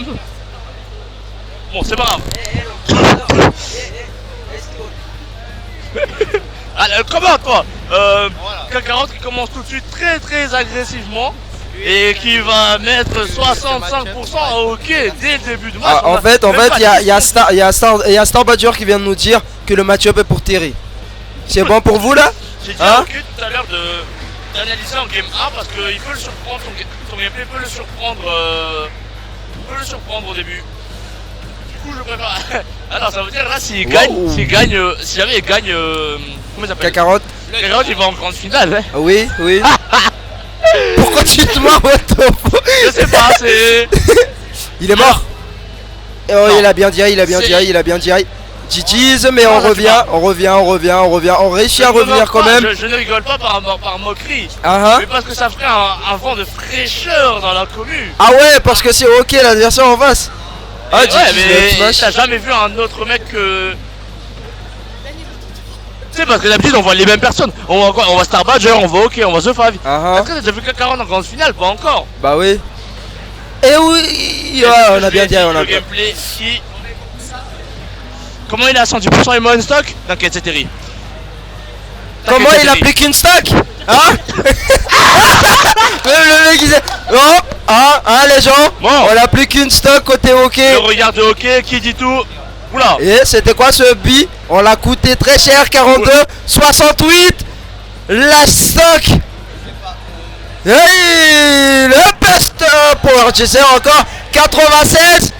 jump. Bon, c'est pas grave. Alors, comment toi Kakarot qui commence tout de suite très agressivement et qui va mettre 65% au hockey dès le début du match. En fait, il y a Star Badger qui vient de nous dire que le match-up est pour Terry. C'est bon pour vous là? J'ai dit à Hockey tout à l'heure d'analyser en game 1 parce qu'il peut le surprendre, son gameplay peut le surprendre au début. Du coup je préfère. Alors ça veut dire là s'il gagne, si jamais il gagne comment il s'appelle? Kakarot. Kakarot il va en grande finale hein. Oui. Pourquoi tu te marres? Je sais pas, c'est. Il est mort. Oh, il a bien dit. GG's, mais on revient, on réussit à revenir quand même. Je ne rigole pas par moquerie, mais parce que ça ferait un vent de fraîcheur dans la commune. Ah ouais, parce que c'est ok l'adversaire en face. Ah, mais t'as jamais vu un autre mec que. Tu sais, parce que d'habitude on voit les mêmes personnes. On va Star Badger, on va OK, on va The Five. Est-ce que t'as déjà vu Kakarot en grande finale? Pas encore. Bah oui. Et oui, on a bien dit, on a bien. Gameplay qui. Comment il a 110% et en stock? T'inquiète, c'est Terry. Comment il a plus qu'une stock? Hein? Le mec il disait les gens, bon. On a plus qu'une stock côté hockey. Le regard de hockey qui dit tout. Oula. Et c'était quoi ce bi? On l'a coûté très cher, 42, 68. La stock. Hey, le best Power Chaser encore, 96.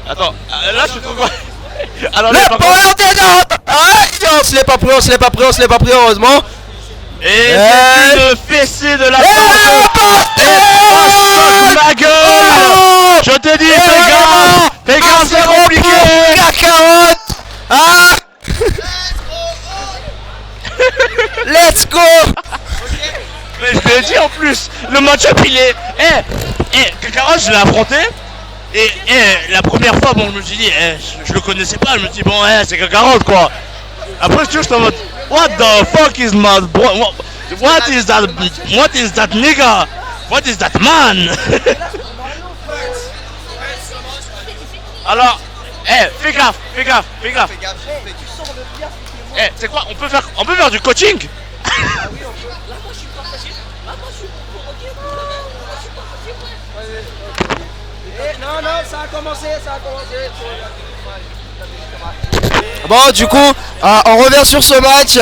Attends, là je trouve quoi? Alors, le Power Chaser. On se l'est pas pris, heureusement. Et c'est une fessée de la part de ma gueule. Je te dis, fais gaffe, c'est compliqué. Kakarot. Let's go. Mais je te dis en plus, le match-up il est. Kakarot je l'ai affronté. Et la première fois, bon, je me suis dit, je le connaissais pas, je me suis dit, bon, c'est Kakarot quoi. Après, je suis en mode, what the fuck is my boy? What is that nigga? What is that man? Alors, fais gaffe. C'est quoi? On peut faire du coaching? Non, ça a commencé. Bon, du coup, on revient sur ce match.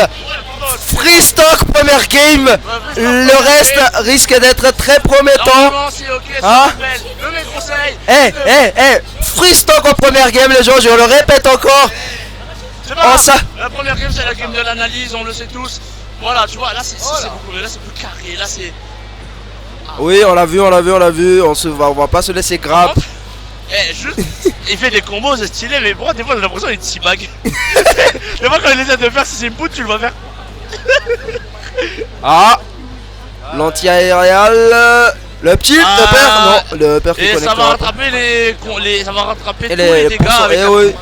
Free stock première game. Le reste risque d'être très promettant. Free stock en première game, les gens, je le répète encore. La première game, c'est la game de l'analyse, on le sait tous. Voilà, tu vois, là c'est beaucoup, là c'est plus carré, là c'est. Oui, on l'a vu. On va pas se laisser grab. Il fait des combos, c'est stylé, mais bon, des fois j'ai l'impression qu'il est teabag. Des fois quand il essaie de faire ses inputs, tu le vas faire. L'anti-aérial. Le petit, le père, non, le père qui connecte. Et ça va rattraper ça va rattraper tous les dégâts avec. Oui.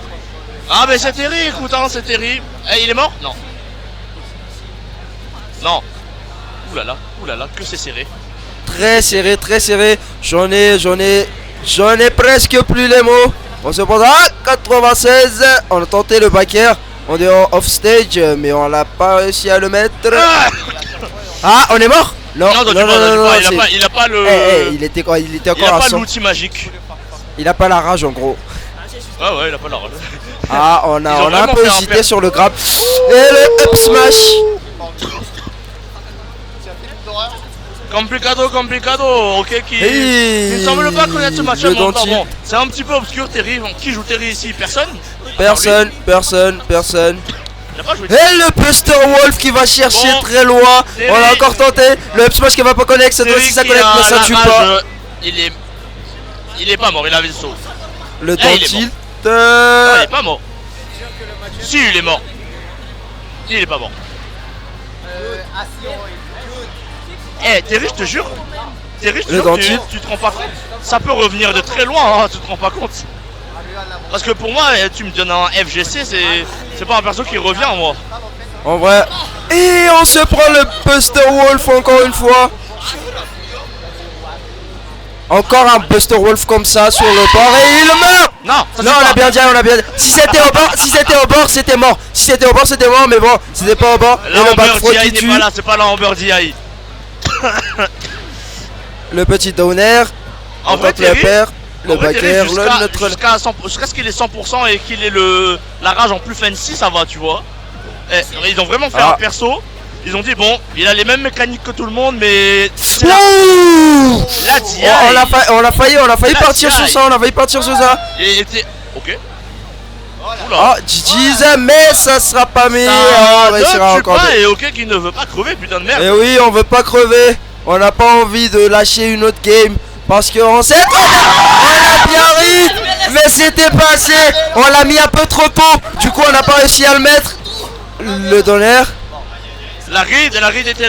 Ah mais c'est terrible, écoute, c'est terrible. Il est mort? Non. Oulala, que c'est serré. Très serré. J'en ai presque plus les mots. On se pose à 96. On a tenté le backer. On est en off stage, mais on l'a pas réussi à le mettre. On est mort? Non, il a pas le. Il était encore à 100. Il a pas l'outil magique. Il a pas la rage en gros. Ouais, il a pas la rage. rage. On a un peu hésité sur le grab. Et le up smash. Complicado, ok, il ne semble pas connaître ce match-up. Bon, c'est un petit peu obscur, Terry. Qui joue Terry ici? Personne. Et le Buster Wolf qui va chercher très loin. Terry, on l'a encore tenté. Le up smash qui va pas connecter. Cette fois-ci ça connecte, mais ça tue pas. Il est pas mort, il avait le saut. Le temps tilt. Non, il est pas mort. Si, il est mort. Il est pas mort. Terry, je te jure, tu te rends pas compte. Ça peut revenir de très loin, tu te rends pas compte. Parce que pour moi, tu me donnes un FGC, c'est pas un perso qui revient, moi. En vrai. Et on se prend le Buster Wolf encore une fois. Encore un Buster Wolf comme ça sur le bord et il meurt. Non, ça Non, suffit on a pas. bien dit, on a bien dit. Si c'était au bord, c'était mort. Si c'était au bord, c'était mort, mais bon, c'était pas au bord. Là, Et le back Amber throw DI qui n'est tue. pas là, c'est pas là Amber DI. Le petit downer. En On vrai, tente le Terry, père. Le en vrai, Terry, backer, le neutre. jusqu'à ce qu'il ait 100% et qu'il ait la rage en plus fancy, ça va, tu vois. Eh, ils ont vraiment fait Ah. un perso. Ils ont dit, bon, il a les mêmes mécaniques que tout le monde, mais. c'est Ouh la DI. on a failli La partir sur DI. ça, on a failli partir sur ça. Il était. Ok. Oula. Ah, GG's, mais ça sera pas mis. Ça On réussira ne tue encore. pas et ok qui ne veut pas crever, putain de merde. Et oui, on veut pas crever. On n'a pas envie de lâcher une autre game. Parce qu'on sait qu'on a bien ri. Mais c'était pas assez. On l'a mis un peu trop tôt. Du coup, on n'a pas réussi à le mettre. Le donner. La ride était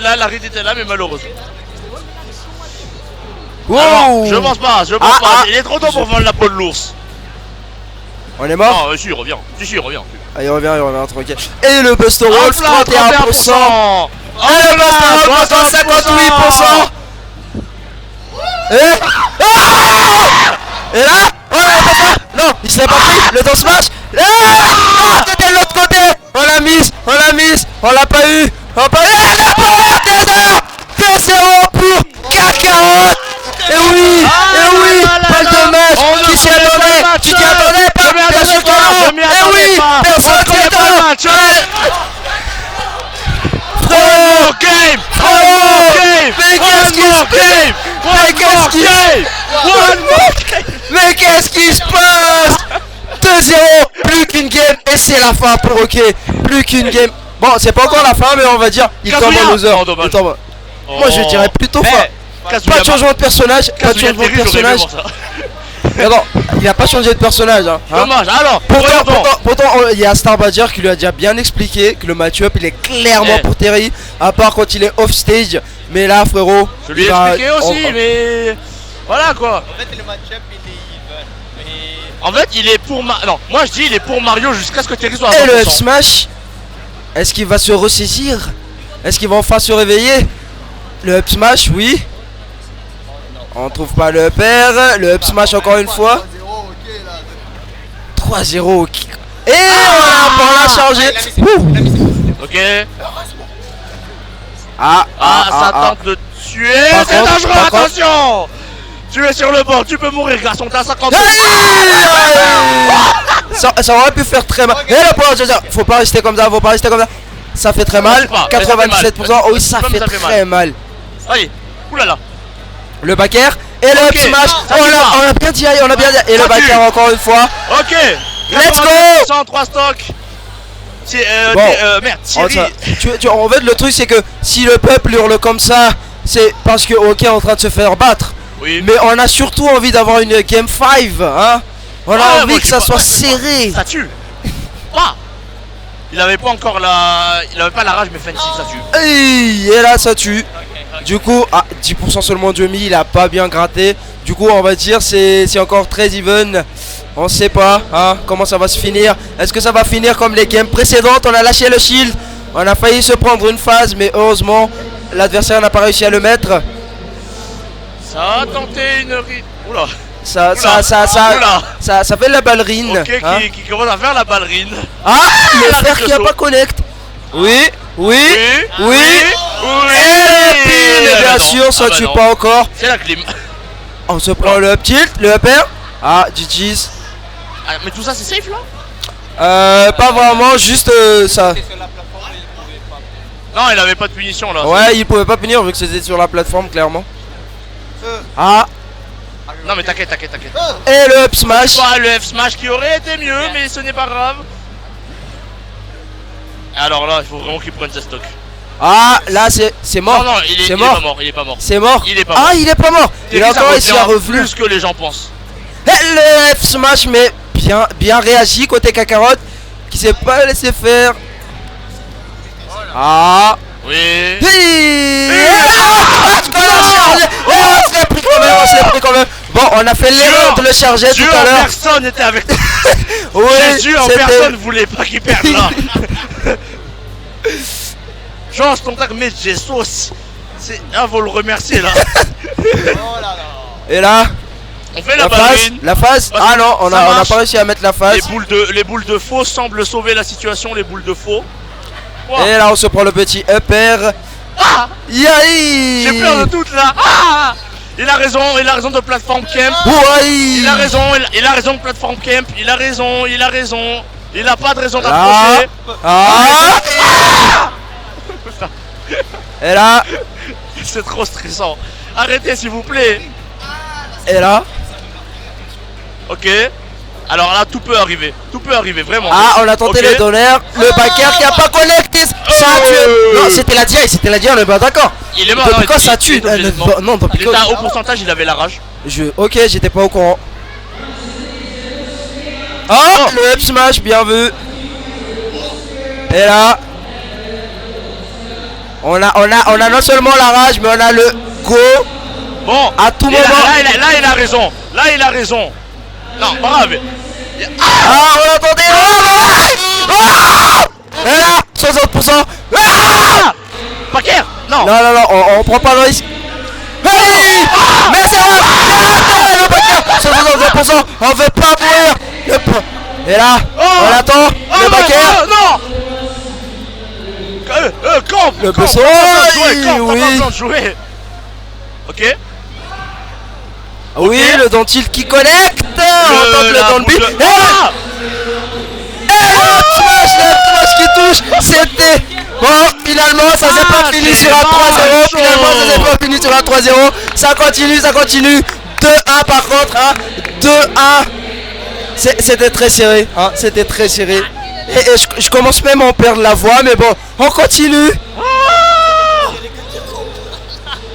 là, mais malheureusement. Wow. Alors, je pense pas. Ah. Il est trop tôt pour vendre la peau de l'ours. On est mort. Non, si, il revient. Si, il revient. Ah, il revient, tranquille. Et le Buster Wolf, Hop là, 31%. Oh Et le Buster Wolf, 58%. Et là, oh là, non, il se l'est pas pris, le dos smash. C'était de l'autre côté. On l'a mise, on l'a pas eu. On l'a pas eu. La power tether 2-0 pour Kakarot. Et oui, balle de match. Qui s'y attendait? Tu t'y attendais pas? Bien sûr que non. Et oui, personne s'y attendait. More game! One more game! Mais qu'est-ce qui se passe? Mais qu'est-ce qui se passe? 2-0, plus qu'une game et c'est la fin pour OK. Plus qu'une game. Bon, c'est pas encore la fin, mais on va dire il tombe en loser. Oh, dommage. Il tombe. Moi je dirais plutôt fin. Pas de changement de personnage, pas de changement de personnage. Mais bon, il a pas changé de personnage. Hein. Dommage, alors, Pourtant, il y a Star Badger qui lui a déjà bien expliqué que le match-up il est clairement pour Terry, à part quand il est off stage. Mais là, frérot, je lui ai expliqué aussi, mais voilà quoi. En fait, le match-up il est even. Mais. En fait, il est pour non, moi je dis il est pour Mario jusqu'à ce que Terry soit à 100%. Et le Up Smash, est-ce qu'il va se ressaisir? Est-ce qu'il va enfin se réveiller? Le Up Smash, oui. On trouve pas le pair. Le Up Smash encore une fois. 3-0 ok. Et on l'a changé. Ok. Ah, tente de tuer. Par C'est contre, dangereux, par contre- attention. Tu es sur le bord, tu peux mourir garçon, t'as 50. Ça aurait pu faire très mal. Et le point, faut pas rester comme ça, Ça fait très mal. pas, 97%. Oh oui, ça fait très mal. Allez, oulala. Le backer et le up Ok, smash. ça tue pas. On a bien dit, on a bien dit. Et Ça le backer tue. encore une fois. Ok. Let's go. 3 stocks. C'est Bon. merde, En Thierry. en fait, le truc c'est que si le peuple hurle comme ça, c'est parce que OK est en train de se faire battre. Oui. Mais on a surtout envie d'avoir une game 5, hein. On a Ouais, envie moi, que je ça suis soit pas- serré. Ça tue. Pas. Il avait pas encore il avait pas la rage mais fancy ça tue. Et là ça tue. Du coup, 10% seulement de mi, il a pas bien gratté. Du coup, on va dire c'est encore très even. On sait pas hein, comment ça va se finir. Est-ce que ça va finir comme les games précédentes? On a lâché le shield. On a failli se prendre une phase, mais heureusement, l'adversaire n'a pas réussi à le mettre. Ça a tenté une oula. Ça fait de la ballerine. Ok, hein. qui commence à faire la ballerine. Ah, le la fer touche qui a au pas saut. connect. Oui. Oui. Et le pin, et bien sûr, ça tue pas encore. C'est la clim. On se prend le up tilt, le up air. GG's. Ah, mais tout ça c'est safe là? Pas vraiment, juste ça. Sur la plateforme, il pouvait pas. Non, il avait pas de punition là. Ouais, il pouvait pas punir vu que c'était sur la plateforme, clairement. Non mais t'inquiète. Et le up smash. Pas le F smash qui aurait été mieux, mais ce n'est pas grave. Alors là, il faut vraiment qu'il prenne sa stock. Là c'est mort. Non, il est mort. pas mort, il est pas mort. C'est mort. Il est pas mort. Il est pas mort. Il a Terry, ça encore réussi à revient revenir. plus que les gens pensent. Et le F smash, mais bien réagi côté Kakarot qui s'est pas laissé faire. Oui. On se l'est pris quand même. Bon, on a fait l'erreur de le charger Dieu tout à en l'heure. personne était avec toi. Oui, Jésus en c'était- personne voulait pas qu'il perde là. Change ton tag, mais Jesus. Faut le remercier là. Oh là là. Et là, On fait la la phase, ballerine. la phase. Parce Ah que non, on ça a marche. pas réussi à mettre la phase. Les boules de faux semblent sauver la situation, les boules de faux. Wow. Et là, on se prend le petit upper. Ah, Yaï. j'ai peur de tout là. Ah, il a raison de plateforme camp. Oui. Il a raison de plateforme camp. Il a raison. Il a pas de raison Là. d'approcher. Ah. Et là, C'est trop stressant. Arrêtez s'il vous plaît. et là. Ok. Alors là, tout peut arriver. Tout peut arriver, vraiment. Ah, on a tenté Ok. le donneur. Le backer qui a pas connecté. Ça a tué. Non, c'était la DI, on est pas d'accord. Il est mort. Depuis non, quand il- ça il tue est obligé d'être mort. Non, depuis Il quand. était à haut pourcentage, il avait la rage. Ok, j'étais pas au courant. Oh, le up smash, bien vu. Et là, on a non seulement la rage, mais on a le go. Bon, À tout et là, moment. là, il a raison. Là, il a raison. Non, pas grave. Ah, on entendait. Et là, 60%. Ah, Paquer. Non. non, on prend pas le risque. Hey, mais c'est vrai. Le backer, 62%. On veut pas mourir. Et là, on attend. Oh, Le backer. non. Camp. Le Camp, besoin, t'as pas besoin de jouer, Camp, t'as oui. pas besoin de jouer. Ok. Oui, le dentil qui connecte. On tente le la dans le boule but. de- Et Ah. le smash qui touche. C'était. Bon, finalement, ça s'est pas fini c'est sur un 3-0. chaud. Finalement, ça s'est pas fini sur un 3-0. Ça continue. 2-1 par contre. Hein. 2-1. C'était très serré. Hein. C'était très serré. Et je commence même à en perdre la voix. Mais bon, on continue.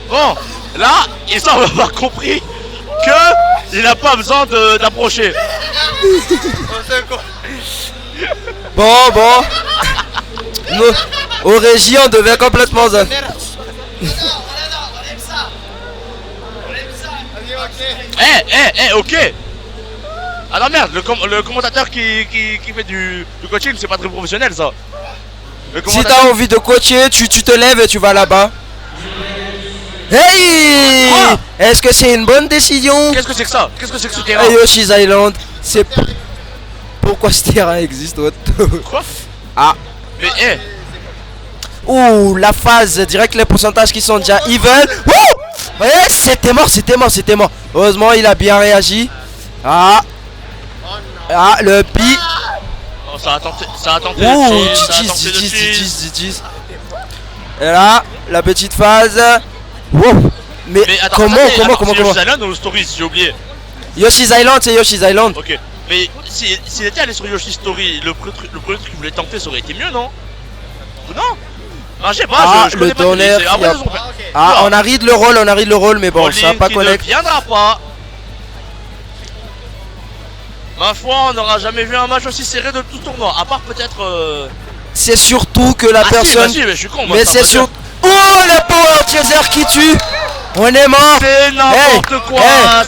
Bon, là, ils ont avoir compris que il n'a pas besoin d'approcher. Bon. Nous, au régie, on devient complètement zen. Ok. Ah non merde, le commentateur qui fait du coaching, c'est pas très professionnel ça. Le Si commentateur- t'as envie de coacher, tu te lèves et tu vas là-bas. Hey! Quoi? Est-ce que c'est une bonne décision? Qu'est-ce que c'est que ça? Qu'est-ce que c'est que ce terrain? Hey, Yoshi's Island, c'est... Pourquoi ce terrain existe? What? Quoi? Ah. Mais Ouh, la phase, direct les pourcentages qui sont déjà even. Ouh! Ouais, c'était mort. Heureusement, il a bien réagi. Ah, le pi. oh, ça a tenté Ouh, de cheese, ça a tenté de cheese. GG's. Et là, la petite phase. Wow. Mais attends, comment c'est Yoshi's Island ou Stories, j'ai oublié. Yoshi's Island, c'est Yoshi's Island. Ok. Mais s'il était allé sur Yoshi's Story, le premier truc qu'il voulait tenter, ça aurait été mieux, non? Ou non? Ah, je sais pas, Ah, je le connais pas donner, Story, c'est- après, il y a- ils ont fait- Ah, on a read le rôle, mais bon, ça va pas qui ne connecter. viendra pas. Ma foi, on n'aura jamais vu un match aussi serré de tout tournoi, à part peut-être. C'est surtout que la personne. Si, mais je suis con, moi, Mais ça c'est veut sur. dire- Oh, le power chaser qui tue. On est mort. C'est n'importe quoi,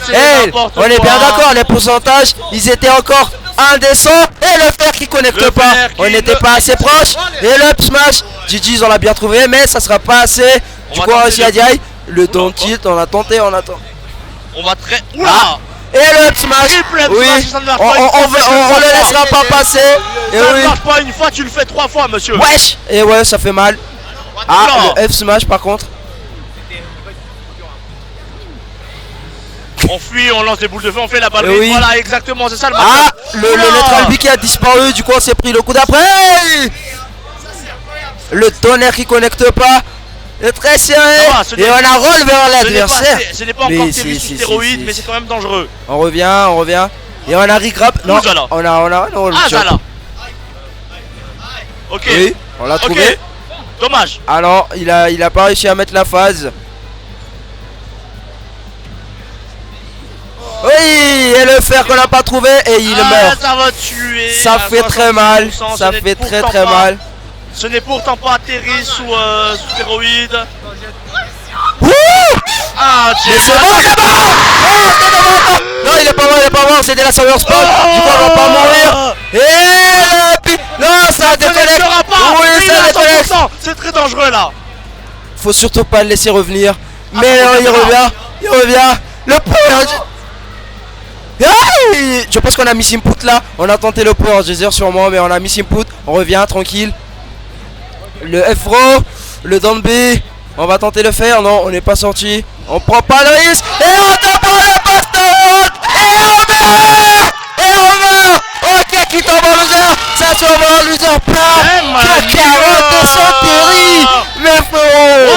c'est n'importe on est quoi. bien d'accord, les pourcentages, ils étaient encore indécents. Et le fer qui connecte Le pas. fer qui On n'était ne- pas assez proche. Et le up smash. GG's, on l'a bien trouvé, mais ça sera pas assez. Du va coup, on a tenter réussi à le- DI. Le down tilt, on a tenté, on attend. On va très. Oula! Ah. Et le up smash. Triple up Oui, smash, ça ne marche on pas une fois, on le laissera pas passer. Et Ça ne oui. marche pas une fois, tu le fais 3 fois, monsieur! Wesh. Et ouais, ça fait mal. Ah, Oula. le F smash par contre. On fuit, on lance des boules de feu, on fait la balle. Oui. Voilà, exactement, c'est ça le match. Ah, le Oula. neutral B qui a disparu, du coup on s'est pris le coup d'après. Le tonnerre qui connecte pas. C'est très serré. Ça va, ce Et n'est- on a rôle vers l'adversaire. Ce n'est pas Mais encore si, terrible si, sur si, stéroïde, si, mais si. c'est quand même dangereux. On revient. Et on a regrab. Non, Ouzala. on a Ah, ça là. Ok. Oui, on l'a Ok. trouvé. Dommage. Ah non, il a pas réussi à mettre la phase. Oui, et le fer qu'on n'a pas trouvé et il meurt. Ça va tuer. Ça à fait très mal. 66%, Ça ce n'est fait très pourtant très pas- mal. Ce n'est pourtant pas atterri sous stéroïde. Ouh! Ah, Mais c'est bon, c'est bon! Oh, c'est devant! Non, il est pas mort, c'était la Summer Spot. Du coup, on va pas mourir. Et le pi- non, ça Ne déconnecte. connectera pas. Oui, Il est ça à déconnecte. 100%. C'est très dangereux là. Faut surtout pas le laisser revenir. Mais ça non, revient il revient. Le power. Aïe, je pense qu'on a mis input là. On a tenté le power geyser sûrement, mais on a mis input. On revient tranquille. Le F-Row, le down B. On va tenter le faire. Non, on n'est pas sorti. On prend pas le risque. Et on te prend le baston. Et on meurt. Et on meurt. Ok, qui tombe en loser. Ça se va en loser plat. Eh, my Cacarotte de Santéry. Mais frérot.